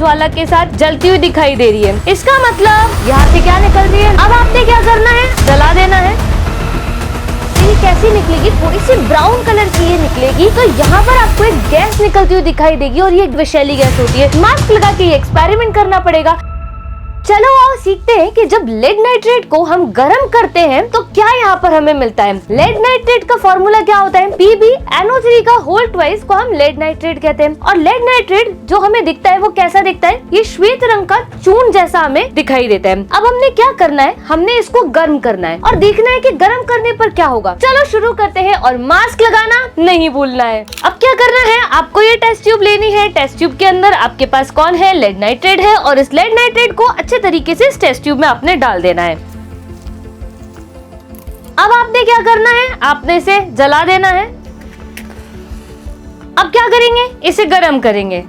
ज्वाला के साथ जलती हुई दिखाई दे रही है। इसका मतलब यहाँ से क्या निकल रही है? अब आपने क्या करना है, जला देना है। ये कैसी निकलेगी? थोड़ी सी ब्राउन कलर की ये निकलेगी, तो यहाँ पर आपको एक गैस निकलती हुई दिखाई देगी और ये एक विषैली गैस होती है। मास्क लगा के ये एक्सपेरिमेंट करना पड़ेगा। चलो आओ सीखते हैं कि जब लेड नाइट्रेट को हम गर्म करते हैं तो क्या यहाँ पर हमें मिलता है। लेड नाइट्रेट का फॉर्मूला क्या होता है? PbNO3 का होल ट्वाइस को हम लेड नाइट्रेट कहते हैं। और लेड नाइट्रेट जो हमें दिखता है वो कैसा दिखता है? ये श्वेत रंग का चून जैसा हमें दिखाई देता है। अब हमने क्या करना है, हमने इसको गर्म करना है और देखना है कि गर्म करने पर क्या होगा। चलो शुरू करते हैं और मास्क लगाना नहीं भूलना है। अब क्या करना है, आपको ये टेस्ट ट्यूब लेनी है। टेस्ट ट्यूब के अंदर आपके पास कौन है? लेड नाइट्रेट है और इस लेड नाइट्रेट को अच्छे तरीके से इस टेस्ट ट्यूब में आपने डाल देना है। अब आपने क्या करना है, आपने इसे जला देना है। अब क्या करेंगे, इसे गर्म करेंगे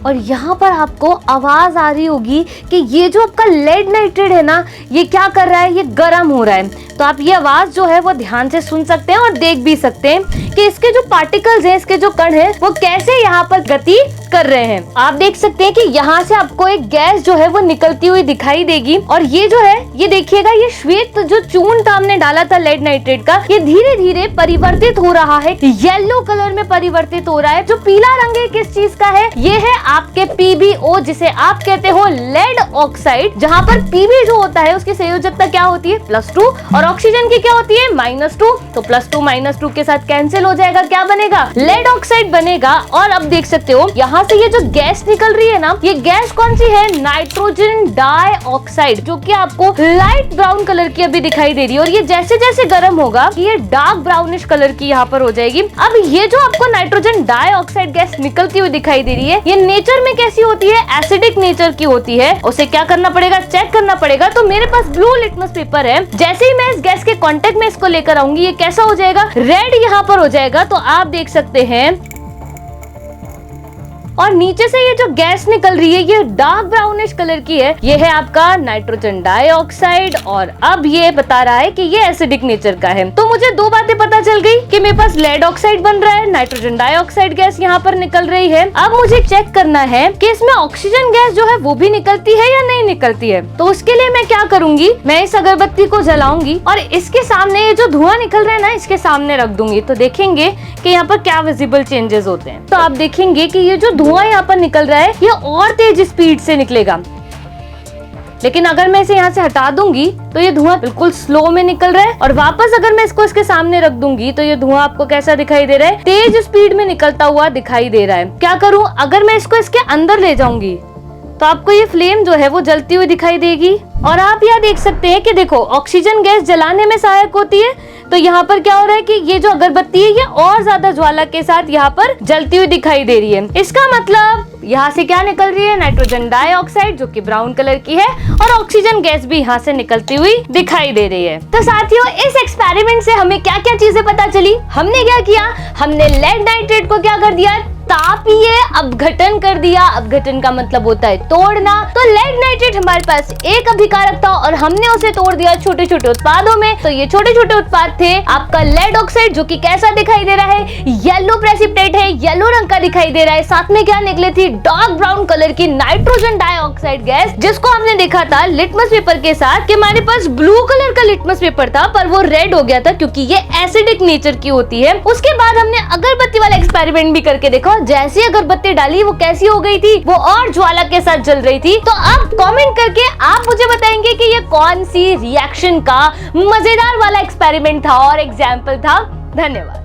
और यहाँ पर आपको आवाज आ रही होगी कि ये जो आपका लेड नाइट्रेट है ना, ये क्या कर रहा है, ये गर्म हो रहा है। तो आप ये आवाज जो है वो ध्यान से सुन सकते हैं और देख भी सकते हैं कि इसके जो पार्टिकल्स हैं, इसके जो कण हैं, वो कैसे यहाँ पर गति कर रहे हैं। आप देख सकते हैं कि यहाँ से आपको एक गैस जो है वो निकलती हुई दिखाई देगी और ये जो है, ये देखिएगा, ये श्वेत जो चून था हमने डाला था लेड नाइट्रेट का, ये धीरे धीरे परिवर्तित हो रहा है, येलो कलर में परिवर्तित हो रहा है। जो पीला रंग है किस चीज का है? ये है आपके PbO, जिसे आप कहते हो लेड ऑक्साइड, जहाँ पर Pb जो होता है उसकी संयोजकता क्या होती है? +2 और ऑक्सीजन की क्या होती है? -2। तो +2 -2 के साथ कैंसिल हो जाएगा, क्या बनेगा? लेड ऑक्साइड बनेगा। और अब देख सकते हो यहाँ से ये जो गैस निकल रही है ना, ये गैस कौन सी है? नाइट्रोजन डाइऑक्साइड, जो कि आपको लाइट ब्राउन कलर की अभी दिखाई दे रही है और ये जैसे जैसे गर्म होगा ये डार्क ब्राउनिश कलर की यहाँ पर हो जाएगी। अब ये जो आपको नाइट्रोजन डाइऑक्साइड गैस निकलती हुई दिखाई दे रही है, ये नेचर में कैसी होती है? एसिडिक नेचर की होती है। उसे क्या करना पड़ेगा? चेक करना पड़ेगा। तो मेरे पास ब्लू लिटमस पेपर है, जैसे ही मैं इस गैस के कांटेक्ट में इसको लेकर आऊंगी, ये कैसा हो जाएगा? रेड यहाँ पर हो जाएगा। तो आप देख सकते हैं और नीचे से ये जो गैस निकल रही है ये डार्क ब्राउनिश कलर की है। ये है आपका नाइट्रोजन डाइऑक्साइड और अब ये बता रहा है कि ये एसिडिक नेचर का है। तो मुझे दो बातें पता चल गई कि मेरे पास लेड ऑक्साइड बन रहा है, नाइट्रोजन डाइऑक्साइड गैस यहाँ पर निकल रही है। अब मुझे चेक करना है कि इसमें ऑक्सीजन गैस जो है वो भी निकलती है या नहीं निकलती है। तो उसके लिए मैं क्या करूंगी, मैं इस अगरबत्ती को जलाऊंगी और इसके सामने ये जो धुआं निकल रहा है ना, इसके सामने रख दूंगी। तो देखेंगे कि यहाँ पर क्या विजिबल चेंजेस होते हैं। तो आप देखेंगे कि ये जो धुआं यहाँ पर निकल रहा है ये और तेज स्पीड से निकलेगा, लेकिन अगर मैं इसे यहाँ से हटा दूंगी तो ये धुआं बिल्कुल स्लो में निकल रहा है और वापस अगर मैं इसको इसके सामने रख दूंगी तो ये धुआं आपको कैसा दिखाई दे रहा है? तेज स्पीड में निकलता हुआ दिखाई दे रहा है। क्या करूं, अगर मैं इसको इसके अंदर ले जाऊंगी तो आपको ये फ्लेम जो है वो जलती हुई दिखाई देगी। और आप यहाँ देख सकते हैं कि देखो, ऑक्सीजन गैस जलाने में सहायक होती है। तो यहाँ पर क्या हो रहा है कि ये जो अगरबत्ती है ये और ज्यादा ज्वाला के साथ यहाँ पर जलती हुई दिखाई दे रही है। इसका मतलब यहाँ से क्या निकल रही है? नाइट्रोजन डाइऑक्साइड, जो कि ब्राउन कलर की है, और ऑक्सीजन गैस भी यहाँ से निकलती हुई दिखाई दे रही है। तो साथियों, इस एक्सपेरिमेंट से हमें क्या क्या चीजें पता चली? हमने क्या किया, हमने लेड नाइट्रेट को क्या कर दिया? तापीय अपघटन कर दिया। अपघटन का मतलब होता है तोड़ना। तो लेड नाइट्रेट हमारे पास एक अभिकारक था और हमने उसे तोड़ दिया छोटे छोटे उत्पादों में। तो ये छोटे छोटे उत्पाद थे आपका लेड ऑक्साइड, जो कि कैसा दिखाई दे रहा है? येलो प्रेसिपिटेट है, येलो रंग का दिखाई दे रहा है। साथ में क्या निकले थी? डार्क ब्राउन कलर की नाइट्रोजन डाइऑक्साइड गैस, जिसको हमने देखा था लिटमस पेपर के साथ कि हमारे पास ब्लू कलर का लिटमस पेपर था पर वो रेड हो गया था क्योंकि ये एसिडिक नेचर की होती है। उसके बाद हमने अगरबत्ती वाला एक्सपेरिमेंट भी करके देखा, जैसी अगरबत्ती डाली वो कैसी हो गई थी? वो और ज्वाला के साथ जल रही थी। तो अब कमेंट करके आप मुझे बताएंगे कि ये कौन सी रिएक्शन का मजेदार वाला एक्सपेरिमेंट था और एग्जाम्पल था। धन्यवाद।